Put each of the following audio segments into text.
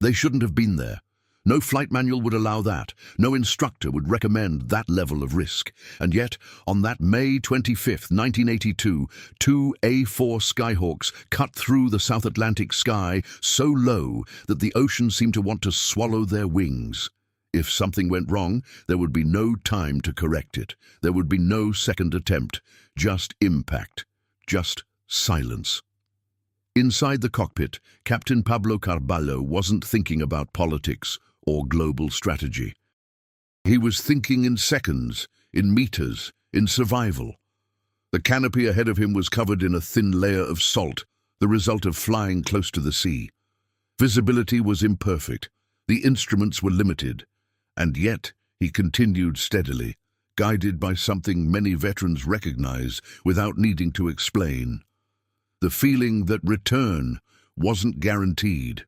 They shouldn't have been there. No flight manual would allow that. No instructor would recommend that level of risk. And yet, on that May 25th, 1982, two A-4 Skyhawks cut through the South Atlantic sky so low that the ocean seemed to want to swallow their wings. If something went wrong, there would be no time to correct it. There would be no second attempt. Just impact. Just silence. Inside the cockpit, Captain Pablo Carballo wasn't thinking about politics or global strategy. He was thinking in seconds, in meters, in survival. The canopy ahead of him was covered in a thin layer of salt, the result of flying close to the sea. Visibility was imperfect. The instruments were limited. And yet, he continued steadily, guided by something many veterans recognize without needing to explain. The feeling that return wasn't guaranteed.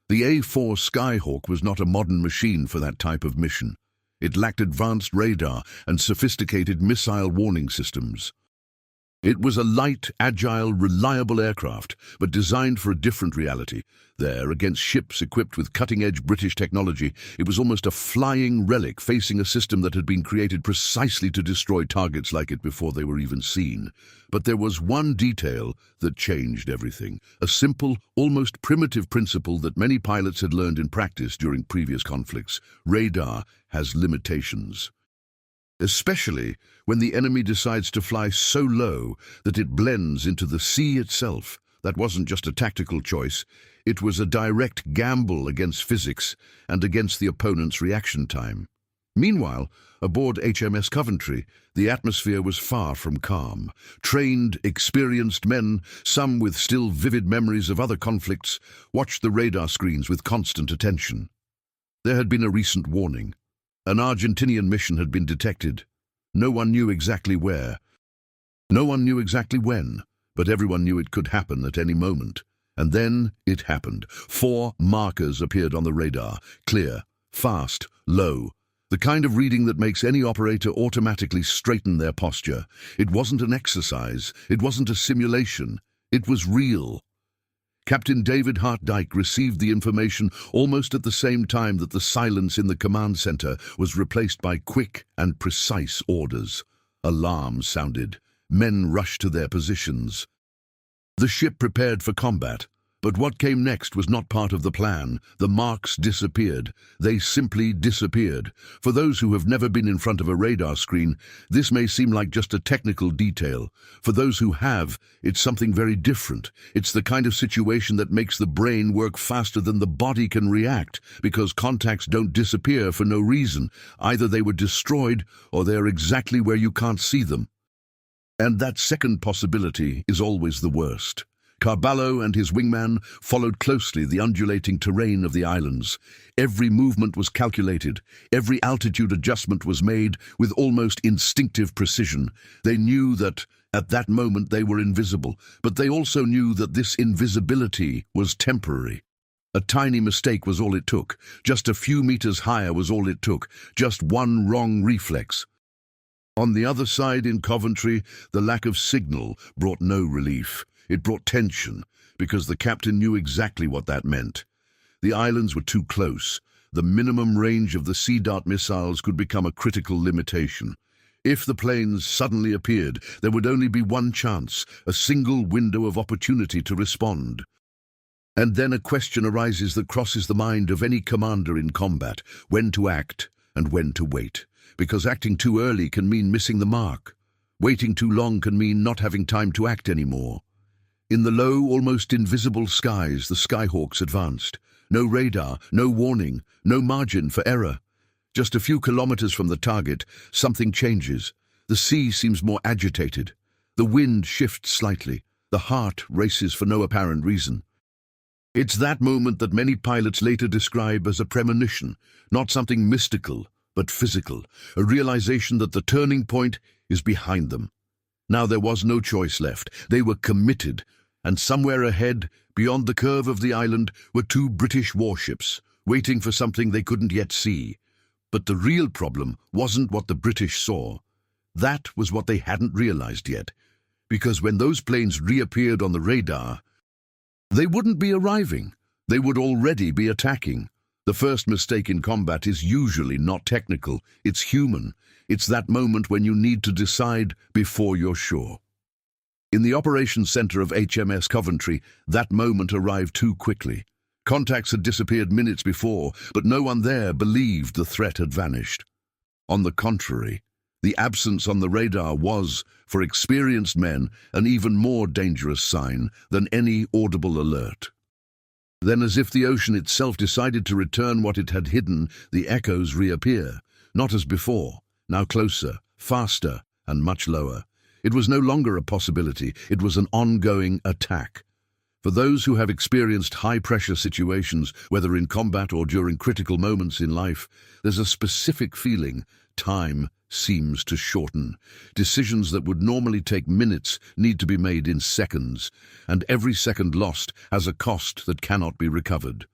The A-4 Skyhawk was not a modern machine for that type of mission. It lacked advanced radar and sophisticated missile warning systems. It was a light, agile, reliable aircraft, but designed for a different reality. There, against ships equipped with cutting-edge British technology, it was almost a flying relic facing a system that had been created precisely to destroy targets like it before they were even seen. But there was one detail that changed everything. A simple, almost primitive principle that many pilots had learned in practice during previous conflicts. Radar has limitations. Especially when the enemy decides to fly so low that it blends into the sea itself. That wasn't just a tactical choice, it was a direct gamble against physics and against the opponent's reaction time. Meanwhile, aboard HMS Coventry, the atmosphere was far from calm. Trained, experienced men, some with still vivid memories of other conflicts, watched the radar screens with constant attention. There had been a recent warning. An Argentinian mission had been detected. No one knew exactly where. No one knew exactly when, but everyone knew it could happen at any moment. And then it happened. 4 markers appeared on the radar. Clear, fast, low. The kind of reading that makes any operator automatically straighten their posture. It wasn't an exercise. It wasn't a simulation. It was real. Captain David Hartdyke received the information almost at the same time that the silence in the command center was replaced by quick and precise orders. Alarms sounded. Men rushed to their positions. The ship prepared for combat. But what came next was not part of the plan. The marks disappeared. They simply disappeared. For those who have never been in front of a radar screen, this may seem like just a technical detail. For those who have, it's something very different. It's the kind of situation that makes the brain work faster than the body can react, because contacts don't disappear for no reason. Either they were destroyed, or they're exactly where you can't see them. And that second possibility is always the worst. Carballo and his wingman followed closely the undulating terrain of the islands. Every movement was calculated. Every altitude adjustment was made with almost instinctive precision. They knew that at that moment they were invisible, but they also knew that this invisibility was temporary. A tiny mistake was all it took. Just a few meters higher was all it took. Just one wrong reflex. On the other side in Coventry, the lack of signal brought no relief. It brought tension, because the captain knew exactly what that meant. The islands were too close. The minimum range of the Sea Dart missiles could become a critical limitation. If the planes suddenly appeared, there would only be one chance, a single window of opportunity to respond. And then a question arises that crosses the mind of any commander in combat: when to act and when to wait. Because acting too early can mean missing the mark. Waiting too long can mean not having time to act anymore. In the low, almost invisible skies, the Skyhawks advanced. No radar, no warning, no margin for error. Just a few kilometers from the target, something changes. The sea seems more agitated. The wind shifts slightly. The heart races for no apparent reason. It's that moment that many pilots later describe as a premonition, not something mystical, but physical, a realization that the turning point is behind them. Now there was no choice left. They were committed, and somewhere ahead, beyond the curve of the island, were 2 British warships, waiting for something they couldn't yet see. But the real problem wasn't what the British saw. That was what they hadn't realized yet, because when those planes reappeared on the radar, they wouldn't be arriving. They would already be attacking. The first mistake in combat is usually not technical, it's human. It's that moment when you need to decide before you're sure. In the operations center of HMS Coventry, that moment arrived too quickly. Contacts had disappeared minutes before, but no one there believed the threat had vanished. On the contrary, the absence on the radar was, for experienced men, an even more dangerous sign than any audible alert. Then, as if the ocean itself decided to return what it had hidden, the echoes reappear, not as before, now closer, faster, and much lower. It was no longer a possibility, it was an ongoing attack. For those who have experienced high-pressure situations, whether in combat or during critical moments in life, there's a specific feeling. Time seems to shorten. Decisions that would normally take minutes need to be made in seconds, and every second lost has a cost that cannot be recovered.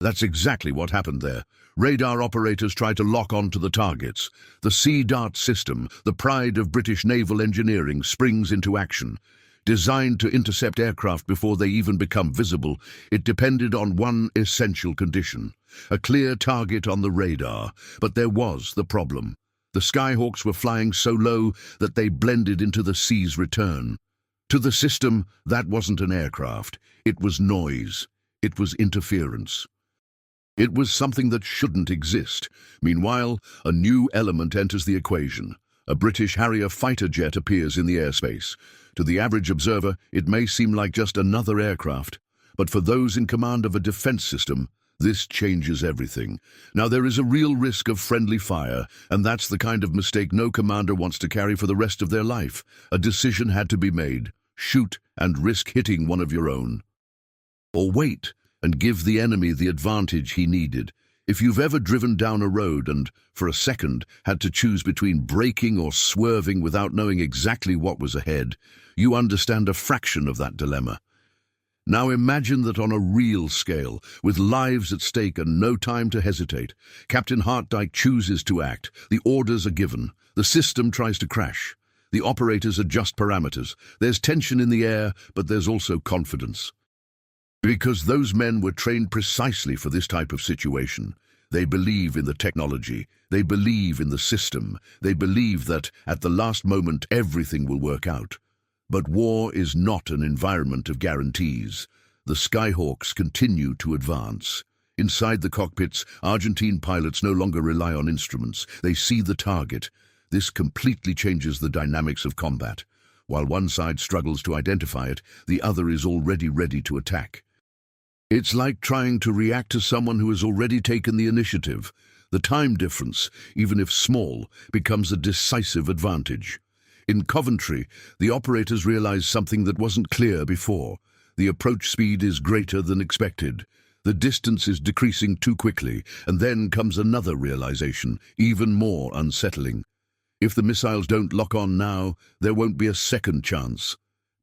That's exactly what happened there. Radar operators try to lock on to the targets. The Sea Dart system, the pride of British naval engineering, springs into action. Designed to intercept aircraft before they even become visible, it depended on one essential condition: a clear target on the radar. But there was the problem. The Skyhawks were flying so low that they blended into the sea's return. To the system, that wasn't an aircraft. It was noise. It was interference. It was something that shouldn't exist. Meanwhile, a new element enters the equation. A British Harrier fighter jet appears in the airspace. To the average observer, it may seem like just another aircraft, but for those in command of a defense system, this changes everything. Now, there is a real risk of friendly fire, and that's the kind of mistake no commander wants to carry for the rest of their life. A decision had to be made: shoot and risk hitting one of your own, or wait and give the enemy the advantage he needed. If you've ever driven down a road and, for a second, had to choose between braking or swerving without knowing exactly what was ahead, you understand a fraction of that dilemma. Now imagine that on a real scale, with lives at stake and no time to hesitate. Captain Hartdyke chooses to act. The orders are given. The system tries to crash. The operators adjust parameters. There's tension in the air, but there's also confidence. Because those men were trained precisely for this type of situation. They believe in the technology. They believe in the system. They believe that, at the last moment, everything will work out. But war is not an environment of guarantees. The Skyhawks continue to advance. Inside the cockpits, Argentine pilots no longer rely on instruments. They see the target. This completely changes the dynamics of combat. While one side struggles to identify it, the other is already ready to attack. It's like trying to react to someone who has already taken the initiative. The time difference, even if small, becomes a decisive advantage. In Coventry, the operators realize something that wasn't clear before. The approach speed is greater than expected. The distance is decreasing too quickly, and then comes another realization, even more unsettling. If the missiles don't lock on now, there won't be a second chance.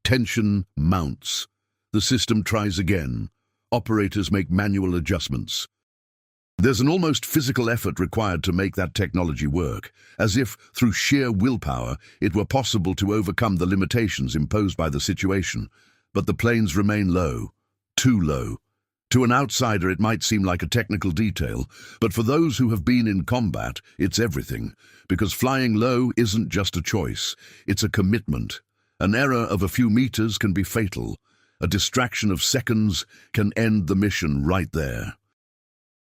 Tension mounts. The system tries again. Operators make manual adjustments. There's an almost physical effort required to make that technology work, as if, through sheer willpower, it were possible to overcome the limitations imposed by the situation. But the planes remain low, too low. To an outsider, it might seem like a technical detail, but for those who have been in combat, it's everything. Because flying low isn't just a choice, it's a commitment. An error of a few meters can be fatal. A distraction of seconds can end the mission right there.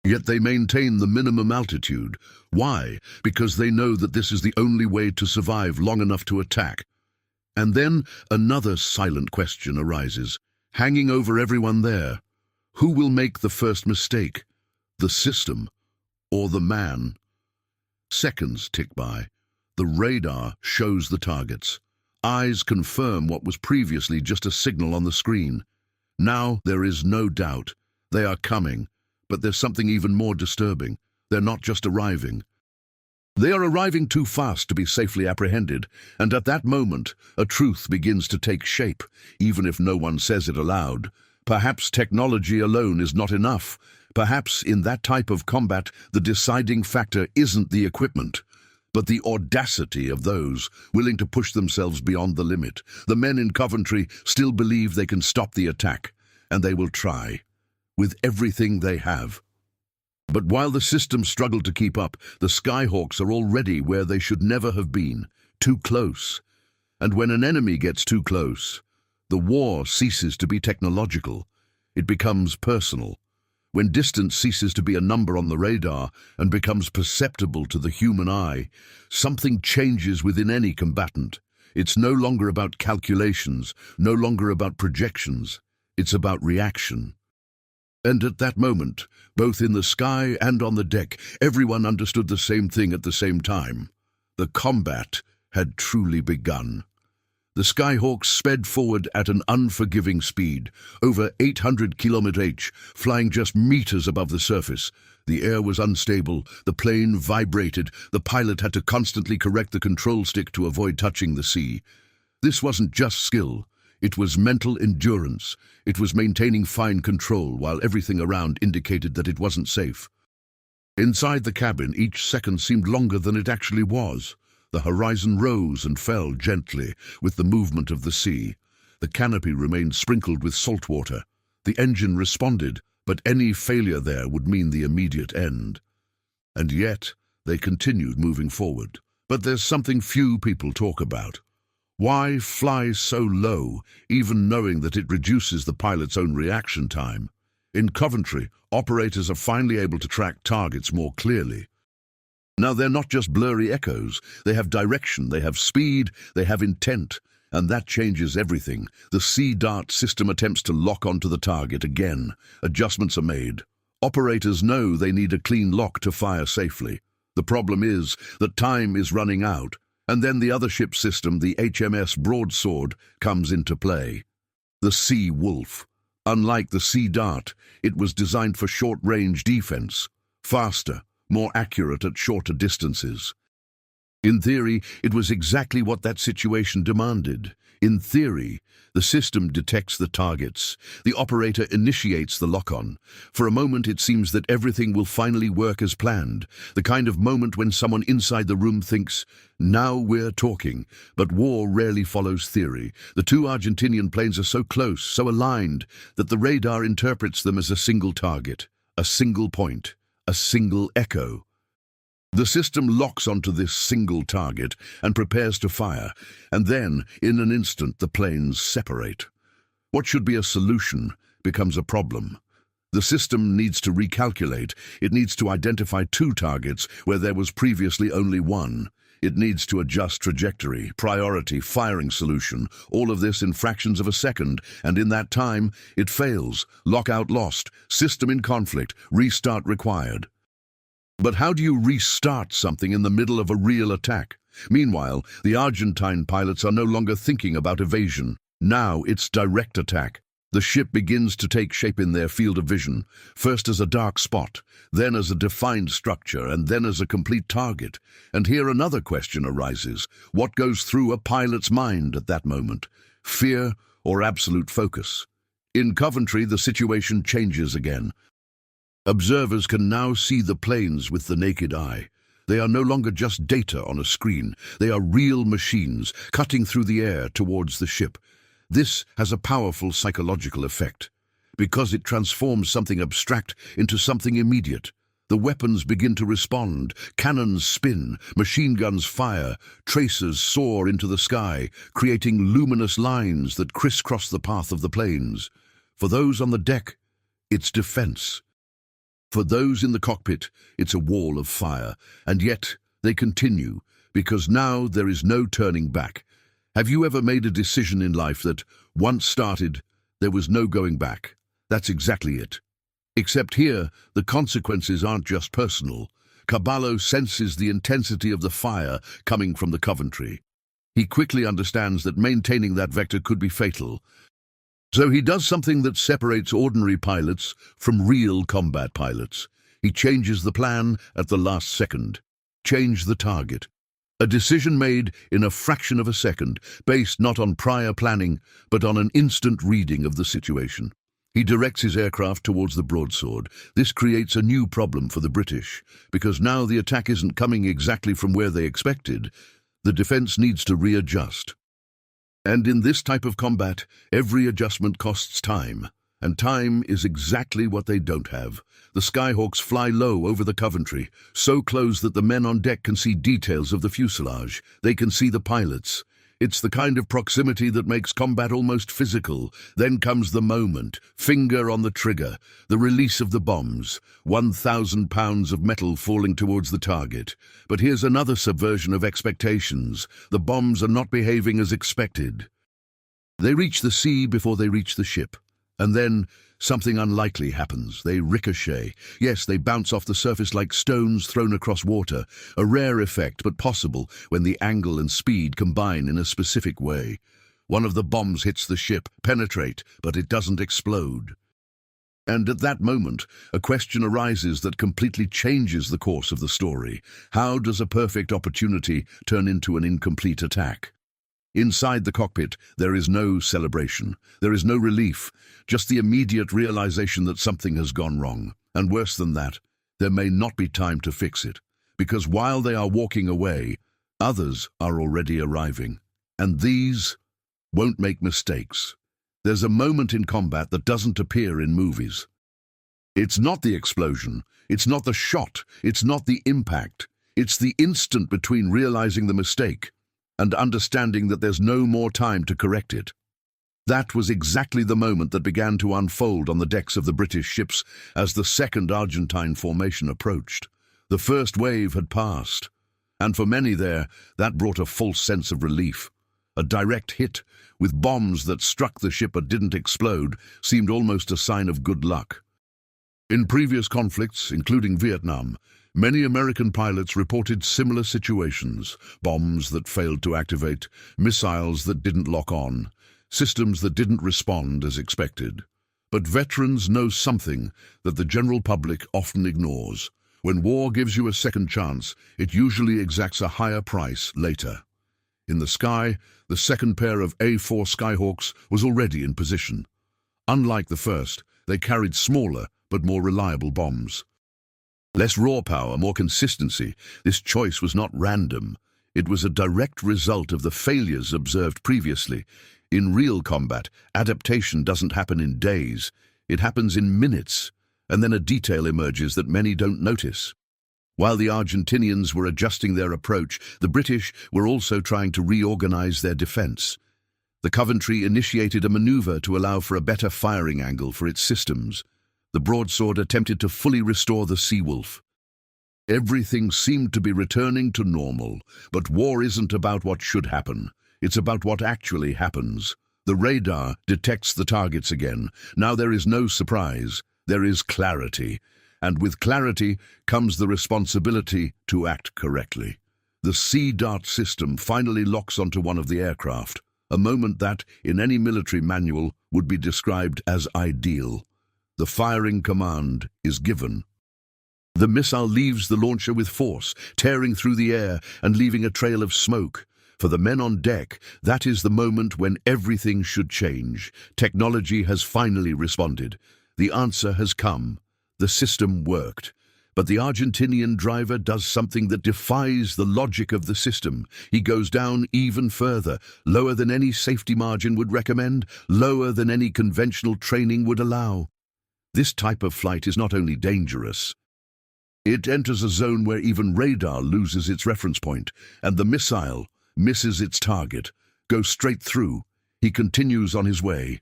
Yet they maintain the minimum altitude. Why? Because they know that this is the only way to survive long enough to attack. And then another silent question arises, hanging over everyone there. Who will make the first mistake? The system or the man? Seconds tick by. The radar shows the targets. Eyes confirm what was previously just a signal on the screen. Now there is no doubt. They are coming. But there's something even more disturbing. They're not just arriving. They are arriving too fast to be safely apprehended, and at that moment, a truth begins to take shape, even if no one says it aloud. Perhaps technology alone is not enough. Perhaps in that type of combat, the deciding factor isn't the equipment, but the audacity of those willing to push themselves beyond the limit. The men in Coventry still believe they can stop the attack, and they will try. with everything they have. But while the system struggled to keep up, the Skyhawks are already where they should never have been, too close. And when an enemy gets too close, the war ceases to be technological. It becomes personal. When distance ceases to be a number on the radar and becomes perceptible to the human eye, something changes within any combatant. It's no longer about calculations, no longer about projections. It's about reaction. And at that moment, both in the sky and on the deck, everyone understood the same thing at the same time. The combat had truly begun. The Skyhawks sped forward at an unforgiving speed, over 800 km/h, flying just meters above the surface. The air was unstable, the plane vibrated, the pilot had to constantly correct the control stick to avoid touching the sea. This wasn't just skill. It was mental endurance. It was maintaining fine control while everything around indicated that it wasn't safe. Inside the cabin, each second seemed longer than it actually was. The horizon rose and fell gently with the movement of the sea. The canopy remained sprinkled with salt water. The engine responded, but any failure there would mean the immediate end. And yet, they continued moving forward. But there's something few people talk about. Why fly so low, even knowing that it reduces the pilot's own reaction time? In Coventry, operators are finally able to track targets more clearly. Now they're not just blurry echoes. They have direction, they have speed, they have intent. And that changes everything. The Sea Dart system attempts to lock onto the target again. Adjustments are made. Operators know they need a clean lock to fire safely. The problem is that time is running out. And then the other ship system, the HMS Broadsword, comes into play. The Sea Wolf. Unlike the Sea Dart, it was designed for short-range defense, faster, more accurate at shorter distances. In theory, it was exactly what that situation demanded. In theory, the system detects the targets. The operator initiates the lock-on. For a moment, it seems that everything will finally work as planned. The kind of moment when someone inside the room thinks, now we're talking. But war rarely follows theory. The two Argentinian planes are so close, so aligned, that the radar interprets them as a single target, a single point, a single echo. The system locks onto this single target and prepares to fire, and then, in an instant, the planes separate. What should be a solution becomes a problem. The system needs to recalculate. It needs to identify two targets where there was previously only one. It needs to adjust trajectory, priority, firing solution, all of this in fractions of a second, and in that time, it fails. Lockout lost, system in conflict, restart required. But how do you restart something in the middle of a real attack? Meanwhile, the Argentine pilots are no longer thinking about evasion. Now it's direct attack. The ship begins to take shape in their field of vision, first as a dark spot, then as a defined structure, and then as a complete target. And here another question arises. What goes through a pilot's mind at that moment? Fear or absolute focus? In Coventry, the situation changes again. Observers can now see the planes with the naked eye. They are no longer just data on a screen. They are real machines cutting through the air towards the ship. This has a powerful psychological effect, because it transforms something abstract into something immediate. The weapons begin to respond, cannons spin, machine guns fire, tracers soar into the sky, creating luminous lines that crisscross the path of the planes. For those on the deck, it's defense. For those in the cockpit, it's a wall of fire, and yet they continue, because now there is no turning back. Have you ever made a decision in life that, once started, there was no going back? That's exactly it. Except here, the consequences aren't just personal. Caballo senses the intensity of the fire coming from the Coventry. He quickly understands that maintaining that vector could be fatal. So he does something that separates ordinary pilots from real combat pilots. He changes the plan at the last second. Change the target. A decision made in a fraction of a second, based not on prior planning, but on an instant reading of the situation. He directs his aircraft towards the broadsword. This creates a new problem for the British, because now the attack isn't coming exactly from where they expected. The defense needs to readjust. And in this type of combat, every adjustment costs time. And time is exactly what they don't have. The Skyhawks fly low over the Coventry, so close that the men on deck can see details of the fuselage. They can see the pilots. It's the kind of proximity that makes combat almost physical. Then comes the moment, finger on the trigger, the release of the bombs, 1,000 pounds of metal falling towards the target. But here's another subversion of expectations. The bombs are not behaving as expected. They reach the sea before they reach the ship. And then something unlikely happens. They ricochet. Yes, they bounce off the surface like stones thrown across water, a rare effect but possible when the angle and speed combine in a specific way. One of the bombs hits the ship, penetrate, but it doesn't explode. And at that moment, a question arises that completely changes the course of the story. How does a perfect opportunity turn into an incomplete attack? Inside the cockpit, there is no celebration. There is no relief, just the immediate realization that something has gone wrong. And worse than that, there may not be time to fix it, because while they are walking away, others are already arriving. And these won't make mistakes. There's a moment in combat that doesn't appear in movies. It's not the explosion, it's not the shot, it's not the impact. It's the instant between realizing the mistake and understanding that there's no more time to correct it. That was exactly the moment that began to unfold on the decks of the British ships as the second Argentine formation approached. The first wave had passed, and for many there, that brought a false sense of relief. A direct hit, with bombs that struck the ship but didn't explode, seemed almost a sign of good luck. In previous conflicts, including Vietnam, many American pilots reported similar situations: bombs that failed to activate, missiles that didn't lock on, systems that didn't respond as expected. But veterans know something that the general public often ignores. When war gives you a second chance, it usually exacts a higher price later. In the sky, the second pair of A-4 Skyhawks was already in position. Unlike the first, they carried smaller but more reliable bombs. Less raw power, more consistency. This choice was not random. It was a direct result of the failures observed previously. In real combat, adaptation doesn't happen in days. It happens in minutes, and then a detail emerges that many don't notice. While the Argentinians were adjusting their approach, the British were also trying to reorganize their defense. The Coventry initiated a maneuver to allow for a better firing angle for its systems. The broadsword attempted to fully restore the Seawolf. Everything seemed to be returning to normal, but war isn't about what should happen. It's about what actually happens. The radar detects the targets again. Now there is no surprise. There is clarity. And with clarity comes the responsibility to act correctly. The Sea Dart system finally locks onto one of the aircraft, a moment that, in any military manual, would be described as ideal. The firing command is given. The missile leaves the launcher with force, tearing through the air and leaving a trail of smoke. For the men on deck, that is the moment when everything should change. Technology has finally responded. The answer has come. The system worked. But the Argentinian driver does something that defies the logic of the system. He goes down even further, lower than any safety margin would recommend, lower than any conventional training would allow. This type of flight is not only dangerous, it enters a zone where even radar loses its reference point, and the missile misses its target, goes straight through. He continues on his way,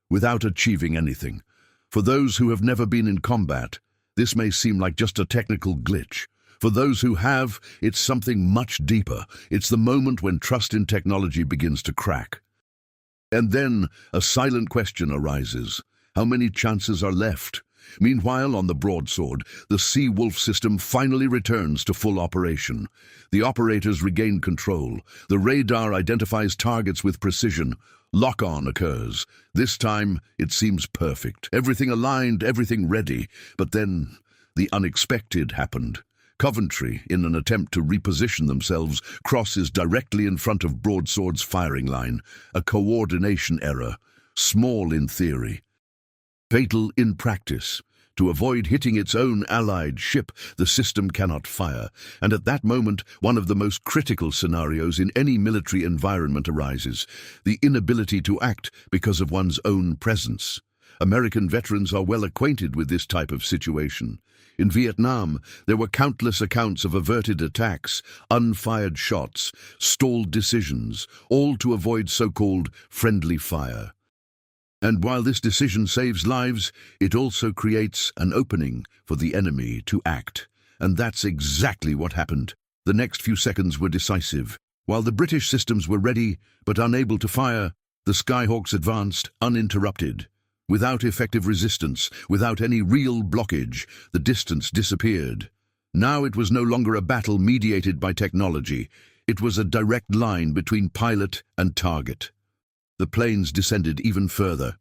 without achieving anything. For those who have never been in combat, this may seem like just a technical glitch. For those who have, it's something much deeper. It's the moment when trust in technology begins to crack. And then a silent question arises. How many chances are left? Meanwhile, on the broadsword, the Seawolf system finally returns to full operation. The operators regain control. The radar identifies targets with precision. Lock-on occurs. This time, it seems perfect. Everything aligned, everything ready. But then, the unexpected happened. Coventry, in an attempt to reposition themselves, crosses directly in front of broadsword's firing line. A coordination error. Small in theory, fatal in practice. To avoid hitting its own allied ship, the system cannot fire. And at that moment, one of the most critical scenarios in any military environment arises: the inability to act because of one's own presence. American veterans are well acquainted with this type of situation. In Vietnam, there were countless accounts of averted attacks, unfired shots, stalled decisions, all to avoid so-called friendly fire. And while this decision saves lives, it also creates an opening for the enemy to act. And that's exactly what happened. The next few seconds were decisive. While the British systems were ready but unable to fire, the Skyhawks advanced uninterrupted. Without effective resistance, without any real blockage, the distance disappeared. Now it was no longer a battle mediated by technology. It was a direct line between pilot and target. The planes descended even further.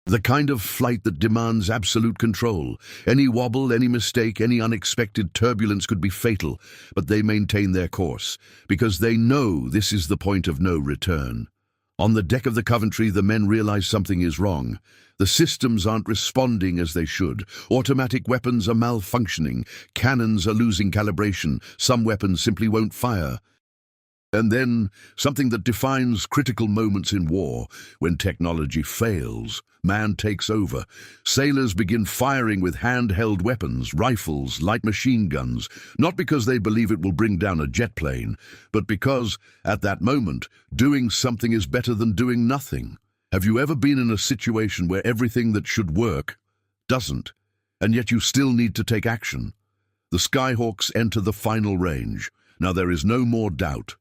The kind of flight that demands absolute control. Any wobble, any mistake, any unexpected turbulence could be fatal, but they maintain their course, because they know this is the point of no return. On the deck of the Coventry, the men realize something is wrong. The systems aren't responding as they should. Automatic weapons are malfunctioning. Cannons are losing calibration. Some weapons simply won't fire. And then, something that defines critical moments in war, when technology fails, man takes over. Sailors begin firing with handheld weapons, rifles, light machine guns, not because they believe it will bring down a jet plane, but because, at that moment, doing something is better than doing nothing. Have you ever been in a situation where everything that should work doesn't, and yet you still need to take action? The Skyhawks enter the final range. Now there is no more doubt.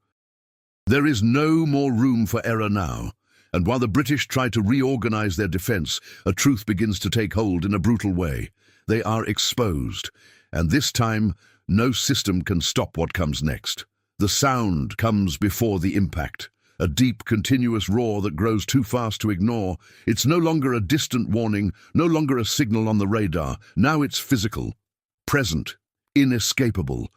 There is no more room for error now, and while the British try to reorganize their defense, a truth begins to take hold in a brutal way. They are exposed, and this time, no system can stop what comes next. The sound comes before the impact, a deep, continuous roar that grows too fast to ignore. It's no longer a distant warning, no longer a signal on the radar. Now it's physical, present, inescapable.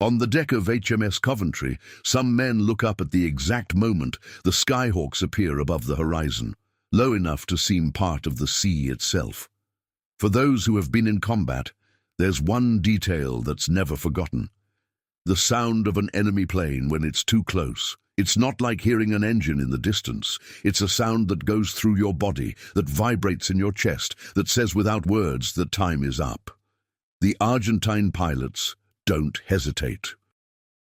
On the deck of HMS Coventry, some men look up at the exact moment the Skyhawks appear above the horizon, low enough to seem part of the sea itself. For those who have been in combat, there's one detail that's never forgotten. The sound of an enemy plane when it's too close. It's not like hearing an engine in the distance. It's a sound that goes through your body, that vibrates in your chest, that says without words that time is up. The Argentine pilots don't hesitate.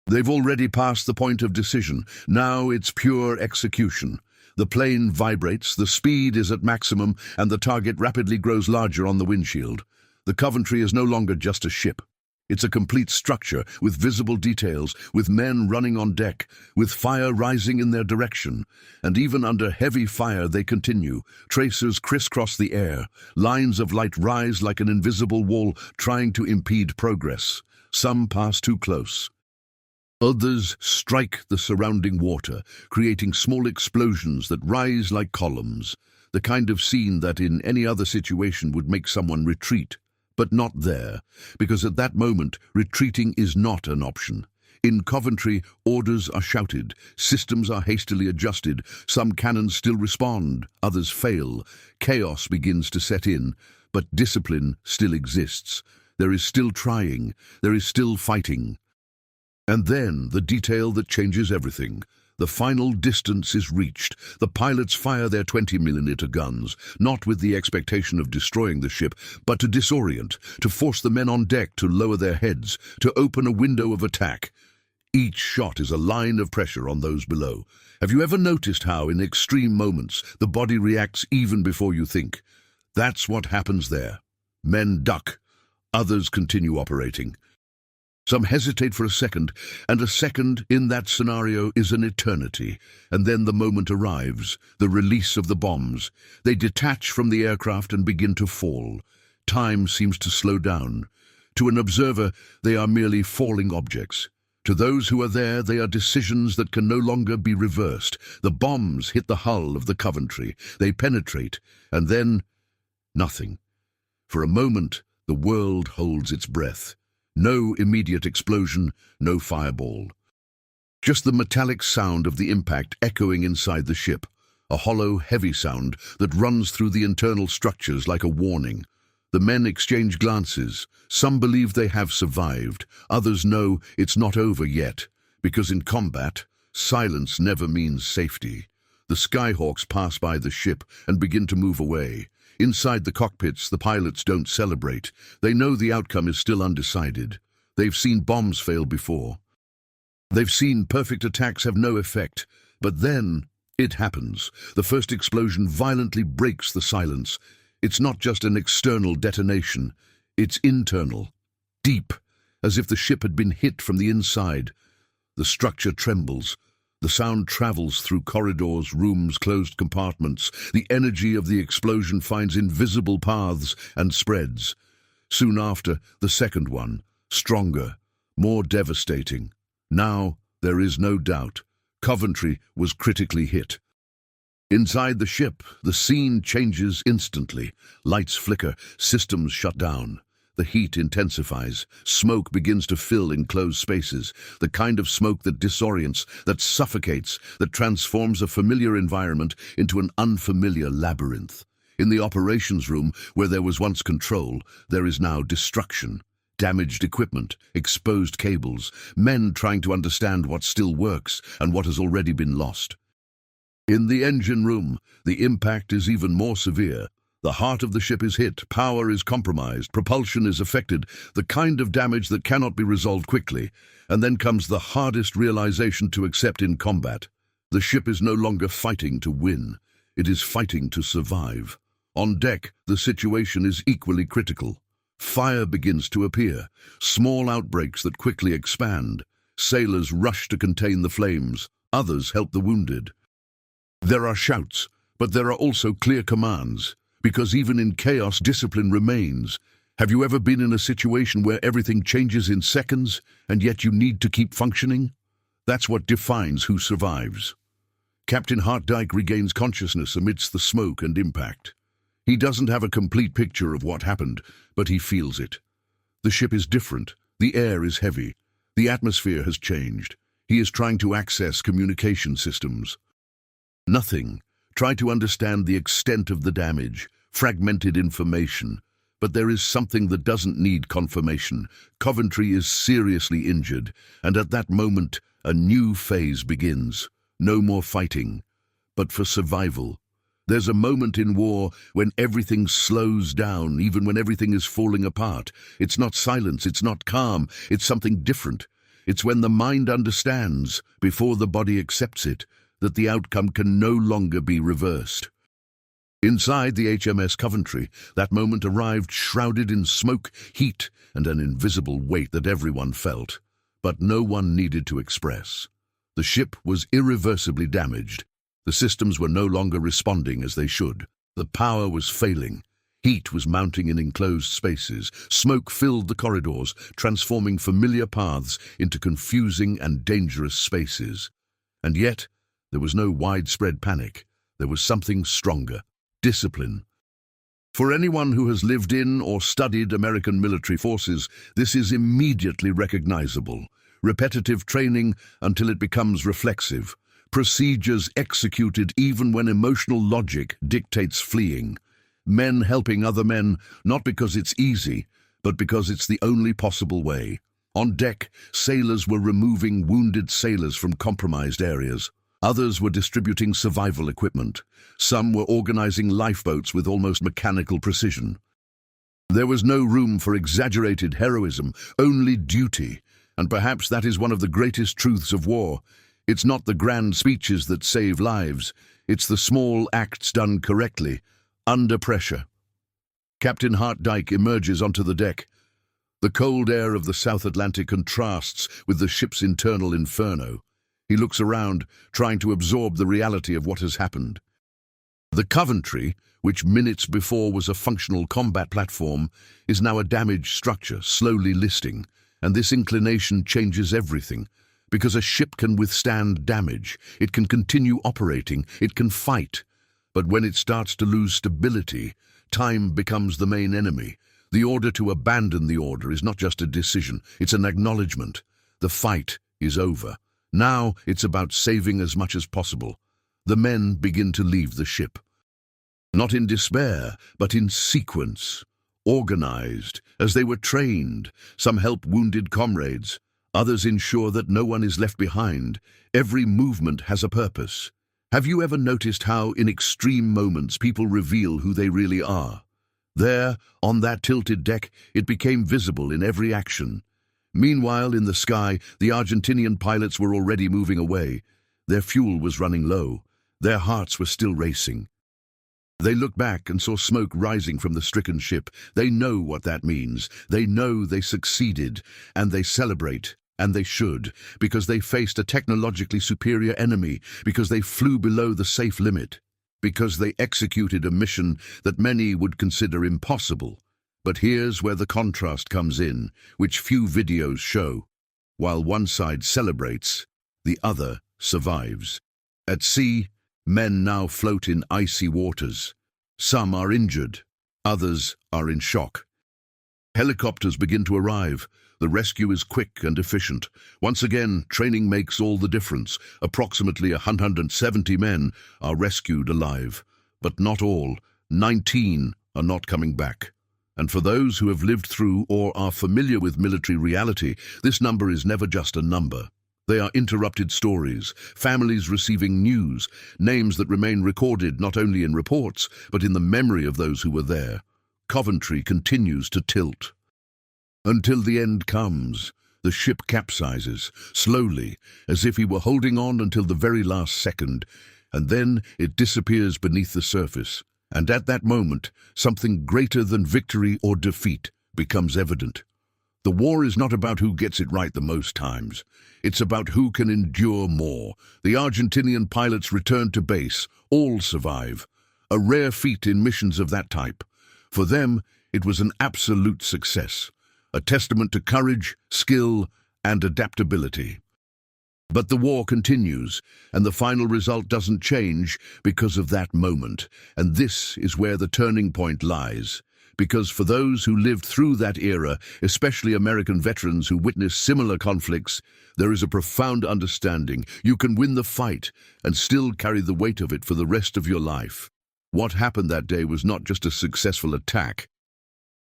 They've already passed the point of decision. Now it's pure execution. The plane vibrates, the speed is at maximum, and the target rapidly grows larger on the windshield. The Coventry is no longer just a ship. It's a complete structure, with visible details, with men running on deck, with fire rising in their direction. And even under heavy fire they continue. Tracers crisscross the air. Lines of light rise like an invisible wall, trying to impede progress. Some pass too close. Others strike the surrounding water, creating small explosions that rise like columns, the kind of scene that in any other situation would make someone retreat. But not there, because at that moment, retreating is not an option. In Coventry, orders are shouted, systems are hastily adjusted, some cannons still respond, others fail. Chaos begins to set in, but discipline still exists. There is still trying, there is still fighting. And then the detail that changes everything. The final distance is reached. The pilots fire their 20mm guns, not with the expectation of destroying the ship, but to disorient, to force the men on deck to lower their heads, to open a window of attack. Each shot is a line of pressure on those below. Have you ever noticed how, in extreme moments, the body reacts even before you think? That's what happens there. Men duck. Others continue operating. Some hesitate for a second, and a second in that scenario is an eternity. And then the moment arrives, the release of the bombs. They detach from the aircraft and begin to fall. Time seems to slow down. To an observer, they are merely falling objects. To those who are there, they are decisions that can no longer be reversed. The bombs hit the hull of the Coventry. They penetrate, and then nothing. For a moment, the world holds its breath. No immediate explosion, no fireball. Just the metallic sound of the impact echoing inside the ship, a hollow, heavy sound that runs through the internal structures like a warning. The men exchange glances. Some believe they have survived. Others know it's not over yet, because in combat, silence never means safety. The Skyhawks pass by the ship and begin to move away. Inside the cockpits, the pilots don't celebrate. They know the outcome is still undecided. They've seen bombs fail before. They've seen perfect attacks have no effect. But then, it happens. The first explosion violently breaks the silence. It's not just an external detonation. It's internal, deep, as if the ship had been hit from the inside. The structure trembles. The sound travels through corridors, rooms, closed compartments. The energy of the explosion finds invisible paths and spreads. Soon after, the second one, stronger, more devastating. Now, there is no doubt. Coventry was critically hit. Inside the ship, the scene changes instantly. Lights flicker, systems shut down. The heat intensifies. Smoke begins to fill enclosed spaces. The kind of smoke that disorients, that suffocates, that transforms a familiar environment into an unfamiliar labyrinth. In the operations room, where there was once control, there is now destruction. Damaged equipment, exposed cables, men trying to understand what still works and what has already been lost. In the engine room, the impact is even more severe. The heart of the ship is hit, power is compromised, propulsion is affected, the kind of damage that cannot be resolved quickly. And then comes the hardest realization to accept in combat. The ship is no longer fighting to win. It is fighting to survive. On deck, the situation is equally critical. Fire begins to appear, small outbreaks that quickly expand. Sailors rush to contain the flames. Others help the wounded. There are shouts, but there are also clear commands. Because even in chaos, discipline remains. Have you ever been in a situation where everything changes in seconds, and yet you need to keep functioning? That's what defines who survives. Captain Hartdyke regains consciousness amidst the smoke and impact. He doesn't have a complete picture of what happened, but he feels it. The ship is different. The air is heavy. The atmosphere has changed. He is trying to access communication systems. Nothing. Try to understand the extent of the damage, fragmented information. But there is something that doesn't need confirmation. Coventry is seriously injured, and at that moment, a new phase begins. No more fighting, but for survival. There's a moment in war when everything slows down, even when everything is falling apart. It's not silence, it's not calm, it's something different. It's when the mind understands, before the body accepts it, that the outcome can no longer be reversed. Inside the HMS Coventry, that moment arrived shrouded in smoke, heat, and an invisible weight that everyone felt, but no one needed to express. The ship was irreversibly damaged. The systems were no longer responding as they should. The power was failing. Heat was mounting in enclosed spaces. Smoke filled the corridors, transforming familiar paths into confusing and dangerous spaces. And yet, there was no widespread panic. There was something stronger: discipline. For anyone who has lived in or studied American military forces, this is immediately recognizable. Repetitive training until it becomes reflexive. Procedures executed even when emotional logic dictates fleeing. Men helping other men, not because it's easy, but because it's the only possible way. On deck, sailors were removing wounded sailors from compromised areas. Others were distributing survival equipment. Some were organizing lifeboats with almost mechanical precision. There was no room for exaggerated heroism, only duty. And perhaps that is one of the greatest truths of war. It's not the grand speeches that save lives. It's the small acts done correctly, under pressure. Captain Hartdyke emerges onto the deck. The cold air of the South Atlantic contrasts with the ship's internal inferno. He looks around, trying to absorb the reality of what has happened. The Coventry, which minutes before was a functional combat platform, is now a damaged structure, slowly listing, and this inclination changes everything. Because a ship can withstand damage, it can continue operating, it can fight. But when it starts to lose stability, time becomes the main enemy. The order to abandon the order is not just a decision, it's an acknowledgement. The fight is over. Now it's about saving as much as possible. The men begin to leave the ship. Not in despair, but in sequence. Organized, as they were trained. Some help wounded comrades. Others ensure that no one is left behind. Every movement has a purpose. Have you ever noticed how, in extreme moments, people reveal who they really are? There, on that tilted deck, it became visible in every action. Meanwhile, in the sky, the Argentinian pilots were already moving away. Their fuel was running low. Their hearts were still racing. They looked back and saw smoke rising from the stricken ship. They know what that means. They know they succeeded, and they celebrate. And they should, because they faced a technologically superior enemy, because they flew below the safe limit, because they executed a mission that many would consider impossible. But here's where the contrast comes in, which few videos show. While one side celebrates, the other survives. At sea, men now float in icy waters. Some are injured, others are in shock. Helicopters begin to arrive. The rescue is quick and efficient. Once again, training makes all the difference. Approximately 170 men are rescued alive. But not all. 19 are not coming back. And for those who have lived through or are familiar with military reality, this number is never just a number. They are interrupted stories, families receiving news, names that remain recorded not only in reports, but in the memory of those who were there. Coventry continues to tilt. Until the end comes, the ship capsizes, slowly, as if he were holding on until the very last second, and then it disappears beneath the surface. And at that moment, something greater than victory or defeat becomes evident. The war is not about who gets it right the most times. It's about who can endure more. The Argentinian pilots return to base. All survive. A rare feat in missions of that type. For them, it was an absolute success. A testament to courage, skill, and adaptability. But the war continues, and the final result doesn't change because of that moment. And this is where the turning point lies. Because for those who lived through that era, especially American veterans who witnessed similar conflicts, there is a profound understanding. You can win the fight and still carry the weight of it for the rest of your life. What happened that day was not just a successful attack.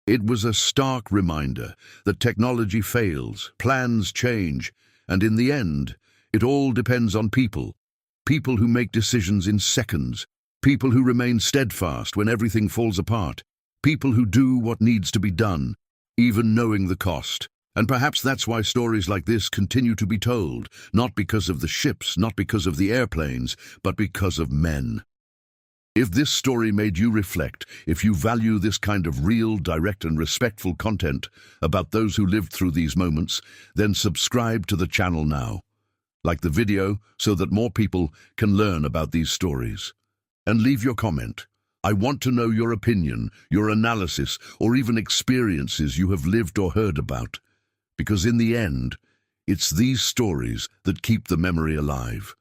It was a stark reminder that technology fails, plans change, and in the end, it all depends on people. People who make decisions in seconds. People who remain steadfast when everything falls apart. People who do what needs to be done, even knowing the cost. And perhaps that's why stories like this continue to be told, not because of the ships, not because of the airplanes, but because of men. If this story made you reflect, if you value this kind of real, direct and respectful content about those who lived through these moments, then subscribe to the channel now. Like the video so that more people can learn about these stories. And leave your comment. I want to know your opinion, your analysis, or even experiences you have lived or heard about. Because in the end, it's these stories that keep the memory alive.